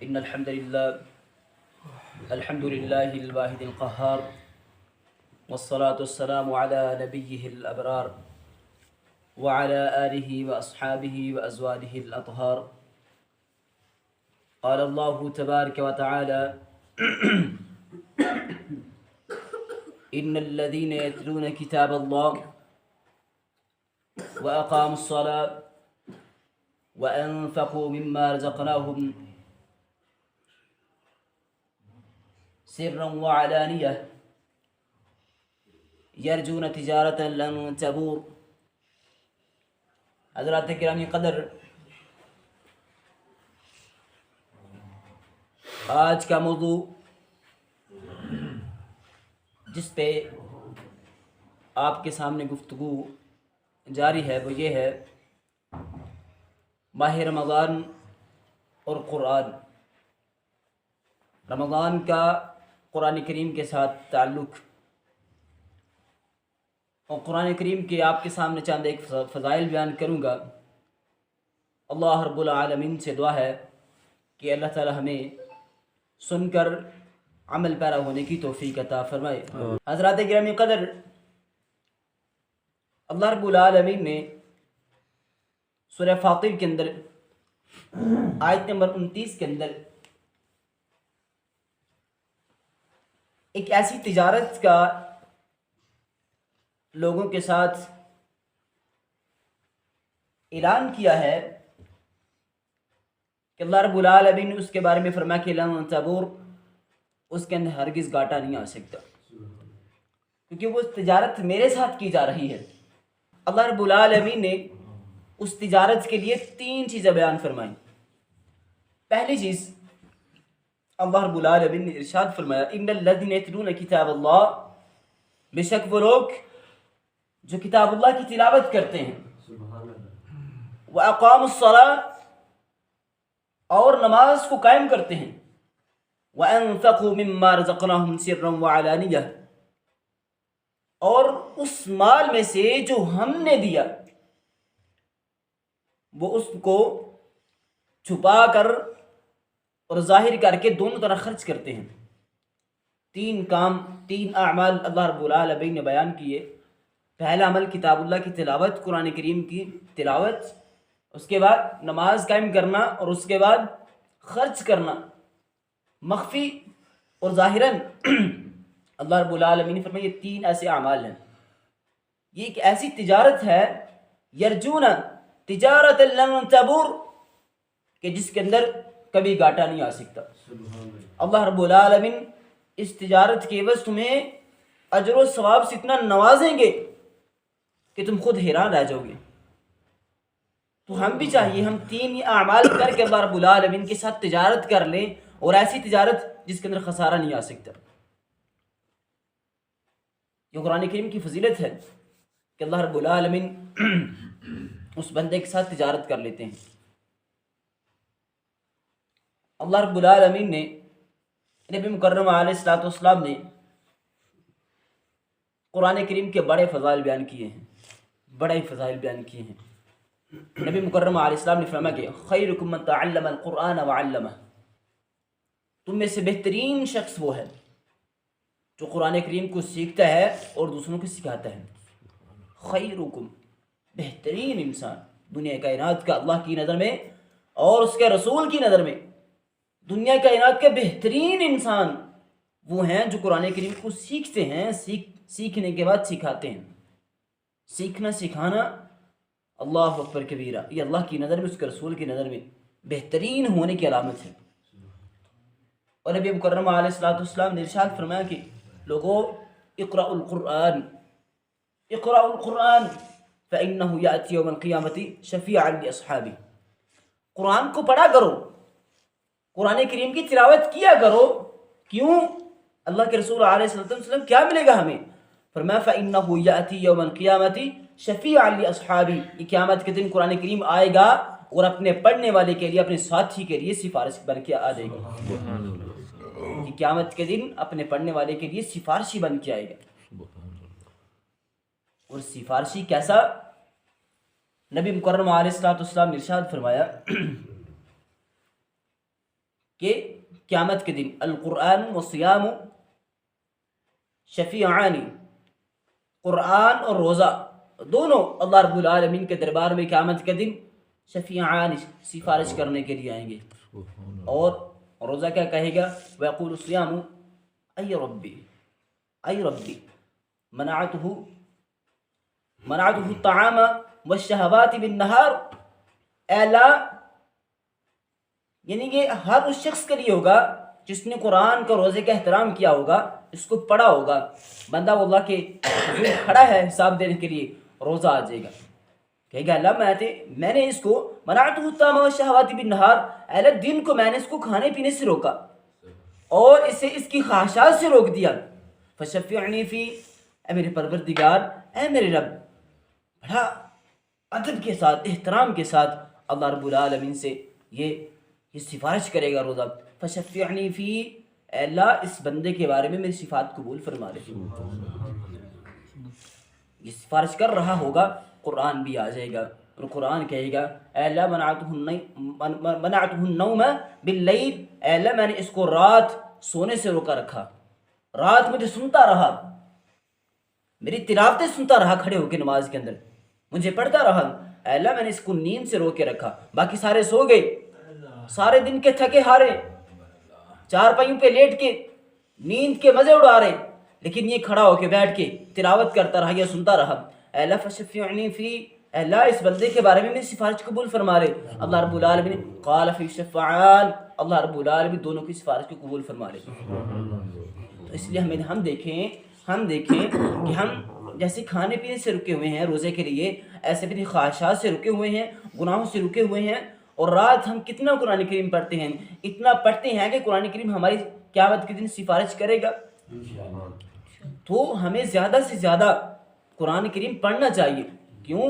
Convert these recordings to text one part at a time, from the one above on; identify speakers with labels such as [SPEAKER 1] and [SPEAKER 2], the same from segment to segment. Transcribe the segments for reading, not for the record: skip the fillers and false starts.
[SPEAKER 1] إن الحمد لله الواحد القهار، والصلاة والسلام على نبيه الأبرار وعلى آله وأصحابه وأزواجه الأطهار. قال الله تبارك وتعالى: إن الذين يتلون كتاب الله وأقاموا الصلاة وأنفقوا مما رزقناهم سرا وعلانية يرجون تجارة لن تبور. حضرات کرام قدر، آج کا موضوع جس پہ آپ کے سامنے گفتگو جاری ہے وہ یہ ہے ماہ رمضان اور قرآن. رمضان کا قرآن کریم کے ساتھ تعلق اور قرآن کریم کے آپ کے سامنے چند ایک فضائل بیان کروں گا. اللہ رب العالمین سے دعا ہے کہ اللہ تعالی ہمیں سن کر عمل پیرا ہونے کی توفیق عطا فرمائے. حضرات گرامی قدر، اللہ رب العالمین نے سورہ فاطر کے اندر آیت نمبر 29 کے اندر ایک ایسی تجارت کا لوگوں کے ساتھ اعلان کیا ہے کہ اللہ رب العالمین نے اس کے بارے میں فرمایا کہ لن تبور، اس کے اندر ہرگز گھاٹا نہیں آ سکتا، کیونکہ وہ تجارت میرے ساتھ کی جا رہی ہے. اللہ رب العالمین نے اس تجارت کے لیے 3 چیزیں بیان فرمائیں. پہلی چیز، اللہ رب العالمین نے ارشاد فرمایا: ان الذین یتلون کتاب اللہ، بے شک وہ لوگ جو کتاب اللہ کی تلاوت کرتے ہیں، وَأَقَامُوا الصَّلَاةَ، اور نماز کو قائم کرتے ہیں، وَأَنفَقُوا مِمَّا رَزَقْنَاهُمْ سِرًّا وَعَلَانِيَةً، اور اس مال میں سے جو ہم نے دیا وہ اس کو چھپا کر اور ظاہر کر کے دونوں طرح خرچ کرتے ہیں. 3 اعمال اللہ رب العالمین نے بیان کیے. پہلا عمل کتاب اللہ کی تلاوت، قرآن کریم کی تلاوت، اس کے بعد نماز قائم کرنا، اور اس کے بعد خرچ کرنا مخفی اور ظاہراً. اللہ رب العالمین نے فرمایا یہ 3 ایسے اعمال ہیں، یہ ایک ایسی تجارت ہے، یرجون تجارت لن تبور، کہ جس کے اندر کبھی گھاٹا نہیں آ سکتا. اللہ رب العالمین اس تجارت کے عوض تمہیں اجر و ثواب سے اتنا نوازیں گے کہ تم خود حیران رہ جاؤ گے. تو ہم بھی چاہیے ہم 3 اعمال کر کے اللہ رب العالمین کے ساتھ تجارت کر لیں، اور ایسی تجارت جس کے اندر خسارہ نہیں آ سکتا. یہ قرآن کریم کی فضیلت ہے کہ اللہ رب العالمین اس بندے کے ساتھ تجارت کر لیتے ہیں. اللہ رب العالمین نے نبی مکرم علیہ الصلوۃ والسلام نے قرآن کریم کے بڑے فضائل بیان کیے ہیں، بڑے فضائل بیان کیے ہیں. نبی مکرم علیہ السلام نے فرمایا کہ خیرکم من تعلم القرآن وعلمہ، تم میں سے بہترین شخص وہ ہے جو قرآن کریم کو سیکھتا ہے اور دوسروں کو سکھاتا ہے. خیرکم، بہترین انسان دنیا کائنات کا اللہ کی نظر میں اور اس کے رسول کی نظر میں دنیا کائنات کے بہترین انسان وہ ہیں جو قرآن کریم کو سیکھتے ہیں، سیکھنے کے بعد سکھاتے ہیں. سیکھنا سکھانا اللہ اکبر کبیرہ، یہ اللہ کی نظر میں اس کے رسول کی نظر میں بہترین ہونے کی علامت ہے. اور نبی مکرم علیہ الصلوۃ والسلام نے ارشاد فرمایا کہ لوگو اقرأوا القرآن، اقرأوا القرآن فإنه يأتي يوم القيامة شفيعا لأصحابه. قرآن کو پڑھا کرو، قرآن کریم کی تلاوت کیا کرو. کیوں؟ اللہ کے رسول علیہ وسلم کیا ملے گا ہمیں؟ فرمایا فإنه يأتي يوم القيامة شفيعا لأصحابه، یہ قیامت کے دن قرآن کریم آئے گا اور اپنے پڑھنے والے کے لیے، اپنے ساتھی کے لیے سفارش بن کے آ جائے گا. کہ قیامت کے دن اپنے پڑھنے والے کے لیے سفارشی بن کے آئے گا. اور سفارشی کیسا؟ نبی مکرم علیہ الصلوۃ والسلام نے ارشاد فرمایا کہ قیامت کے دن القرآن و سیام شفیعانی، قرآن اور روزہ دونوں اللہ رب العالمین کے دربار میں قیامت کے دن شفیعان، سفارش کرنے کے لیے آئیں گے. اور روزہ کیا کہے گا؟ وَيَقُولُ الصِّيَامُ أَيَّ رَبِّي أَيَّ رَبِّي منعته الطعام والشہوات بالنہار. اے اللہ، یعنی کہ ہر اس شخص کے لیے ہوگا جس نے قرآن کا روزے کا احترام کیا ہوگا، اس کو پڑھا ہوگا. بندہ اللہ کے حضور کھڑا ہے حساب دینے کے لیے، روزہ آ جائے گا، کہے گا اللہ میں نے اس کو منعته الطعام والشہوات بالنہار، اے اللہ دن کو میں نے اس کو کھانے پینے سے روکا اور اسے اس کی خواہشات سے روک دیا. فشفعنی فی، اے میرے پروردگار، اے میرے رب. بڑا ادب کے ساتھ، احترام کے ساتھ اللہ رب العالمین سے یہ سفارش کرے گا روزہ. فشفعنی فی، اے اللہ اس بندے کے بارے میں میری صفات قبول فرما لے. یہ سفارش کر رہا ہوگا، قرآن بھی آ جائے گا اور قرآن کہے گا اے اللہ منعته النوم باللیل، اے اللہ میں نے اس کو رات سونے سے روکا رکھا، رات مجھے سنتا رہا، میری تلاوتیں سنتا رہا کھڑے ہو کے نماز کے اندر، مجھے پڑھتا رہا. اے اللہ میں نے اس کو نیند سے روک کے رکھا. باقی سارے سو گئے، سارے دن کے تھکے ہارے، چار پائیوں پہ لیٹ کے نیند کے مزے اڑا رہے، لیکن یہ کھڑا ہو کے بیٹھ کے تلاوت کرتا رہا یا سنتا رہا. اے اللہ فشفعنی فی، اے اللہ اس بندے کے بارے میں میری سفارش قبول فرما لے. اللہ رب العالمین قال فی شفعان، اللہ رب العالمین دونوں کی سفارش کو قبول فرما لے. تو اس لیے ہم دیکھیں کہ ہم جیسے کھانے پینے سے رکے ہوئے ہیں روزے کے لیے، ایسے بھی خواہشات سے رکے ہوئے ہیں، گناہوں سے رکے ہوئے ہیں. اور رات ہم کتنا قرآن کریم پڑھتے ہیں، اتنا پڑھتے ہیں کہ قرآن کریم ہماری قیامت کے دن سفارش کرے گا. تو ہمیں زیادہ سے زیادہ قرآن کریم پڑھنا چاہیے. کیوں؟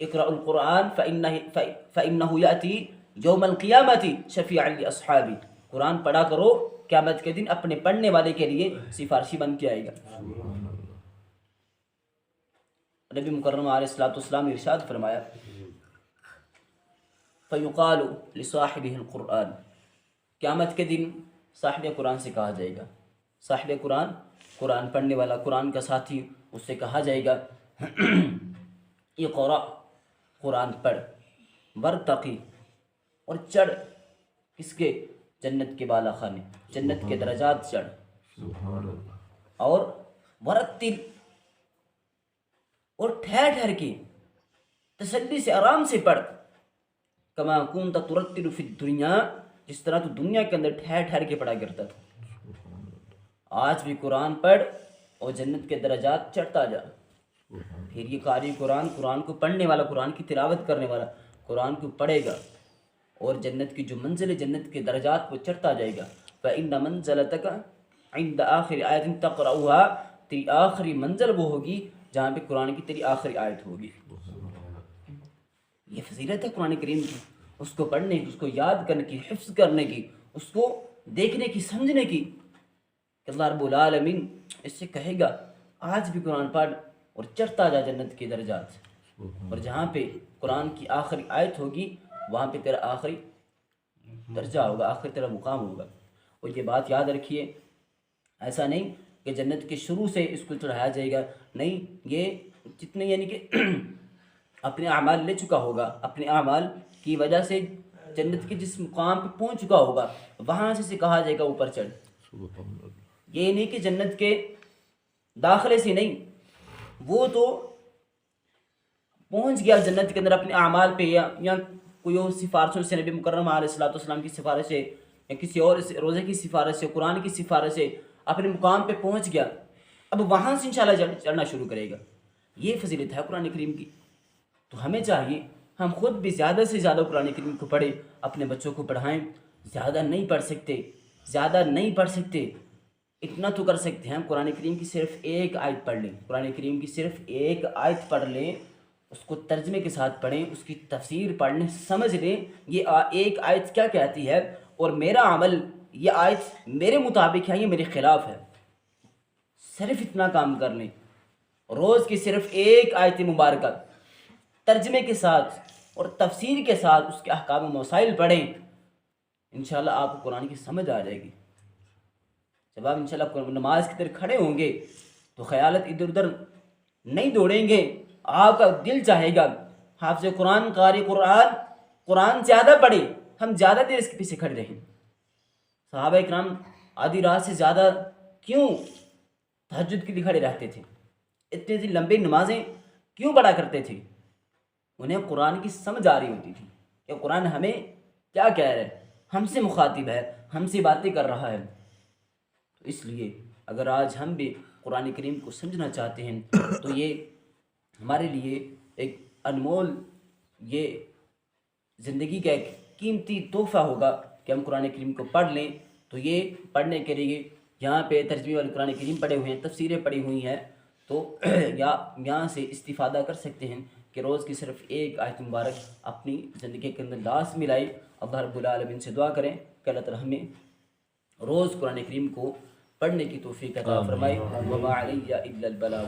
[SPEAKER 1] اقرأ القرآن فإنه یأتی یوم القیامت شفیعا لاصحابی. قرآن پڑھا کرو، قیامت کے دن اپنے پڑھنے والے کے لیے سفارشی بن کے آئے گا. نبی مکرم علیہ السلام نے ارشاد فرمایا فیقال لصاحبہ القرآن، قیامت کے دن صاحب قرآن سے کہا جائے گا، صاحب قرآن، قرآن پڑھنے والا، قرآن کا ساتھی، اس سے کہا جائے گا اقرأ، قرآن پڑھ، ورتقی، اور چڑھ، کس کے؟ جنت کے بالا خانے، جنت کے درجات چڑھ، اور ورتل، اور ٹھہر کے تسلی سے آرام سے پڑھ، کما کنت ترتل فی الدنیا، جس طرح تو دنیا کے اندر ٹھہر کے پڑھا کرتا تھا. آج بھی قرآن پڑھ اور جنت کے درجات چڑھتا جا. پھر یہ قاری قرآن، قرآن کو پڑھنے والا، قرآن کی تلاوت کرنے والا قرآن کو پڑھے گا اور جنت کی جو منزل ہے، جنت کے درجات وہ چڑھتا جائے گا. فإن منزلتک عند آخر آیت تقرأها، تیری آخری منزل وہ ہوگی جہاں پہ قرآن کی تیری آخری آیت ہوگی. یہ فضیلت ہے قرآن کریم کی، اس کو پڑھنے کی، اس کو یاد کرنے کی، حفظ کرنے کی، اس کو دیکھنے کی، سمجھنے کی. کہ اللہ رب العالمین اس سے کہے گا آج بھی قرآن پڑھ اور چڑھتا جا جنت کے درجات. اور جہاں پہ قرآن کی آخری آیت ہوگی وہاں پہ تیرا آخری درجہ ہوگا، آخری تیرا مقام ہوگا. اور یہ بات یاد رکھیے، ایسا نہیں کہ جنت کے شروع سے اس کو چڑھایا جائے گا، نہیں، یہ جتنے یعنی کہ اپنے اعمال لے چکا ہوگا، اپنے اعمال کی وجہ سے جنت کے جس مقام پہ پہنچ چکا ہوگا وہاں سے کہا جائے گا اوپر چڑھ. یہ نہیں کہ جنت کے داخلے سے نہیں، وہ تو پہنچ گیا جنت کے اندر اپنے اعمال پہ، یا کوئی اور سفارشوں سے، نبی مکرم علیہ السلام کی سفارش سے، یا کسی اور روزے کی سفارش سے، قرآن کی سفارش سے اپنے مقام پہ پہنچ گیا. اب وہاں سے انشاءاللہ چڑھنا شروع کرے گا. یہ فضیلت ہے قرآن کریم کی. تو ہمیں چاہیے ہم خود بھی زیادہ سے زیادہ قرآن کریم کو پڑھیں، اپنے بچوں کو پڑھائیں. زیادہ نہیں پڑھ سکتے، اتنا تو کر سکتے ہیں قرآن کریم کی صرف ایک آیت پڑھ لیں، قرآن کریم کی صرف ایک آیت پڑھ لیں، اس کو ترجمے کے ساتھ پڑھیں، اس کی تفسیر پڑھ لیں، سمجھ لیں یہ ایک آیت کیا کہتی ہے اور میرا عمل یہ آیت میرے مطابق ہے، یہ میرے خلاف ہے. صرف اتنا کام کر لیں. روز کی صرف ایک آیت مبارکہ ترجمے کے ساتھ اور تفسیر کے ساتھ اس کے احکام و مسائل پڑھیں. انشاءاللہ آپ کو قرآن کی سمجھ آ جائے گی. جب آپ انشاءاللہ نماز کی طرح کھڑے ہوں گے تو خیالات ادھر ادھر نہیں دوڑیں گے. آپ کا دل چاہے گا حافظ قرآن، قاری قرآن زیادہ پڑھے، ہم زیادہ دیر اس کے پیچھے کھڑے رہیں. صحابہ کرام آدھی رات سے زیادہ کیوں تہجد کے لیے کھڑے رہتے تھے؟ اتنی لمبی نمازیں کیوں پڑھا کرتے تھے؟ انہیں قرآن کی سمجھ آ رہی ہوتی تھی کہ قرآن ہمیں کیا کہہ رہا ہے، ہم سے مخاطب ہے، ہم سے باتیں کر رہا ہے. تو اس لیے اگر آج ہم بھی قرآن کریم کو سمجھنا چاہتے ہیں تو یہ ہمارے لیے ایک انمول، یہ زندگی کا ایک قیمتی تحفہ ہوگا کہ ہم قرآن کریم کو پڑھ لیں. تو یہ پڑھنے کے لیے یہاں پہ ترجمے والے قرآن کریم پڑھے ہوئے ہیں، تفسیریں پڑھی ہوئی ہیں، تو یہاں سے استفادہ کر سکتے ہیں کہ روز کی صرف ایک آیت مبارک اپنی زندگی کے اندر لازم لائے. اللہ رب العالمین سے دعا کریں کہ اللہ تعالی ہمیں روز قرآن کریم کو پڑھنے کی توفیق عطا فرمائے. وما علی الا البلاغ.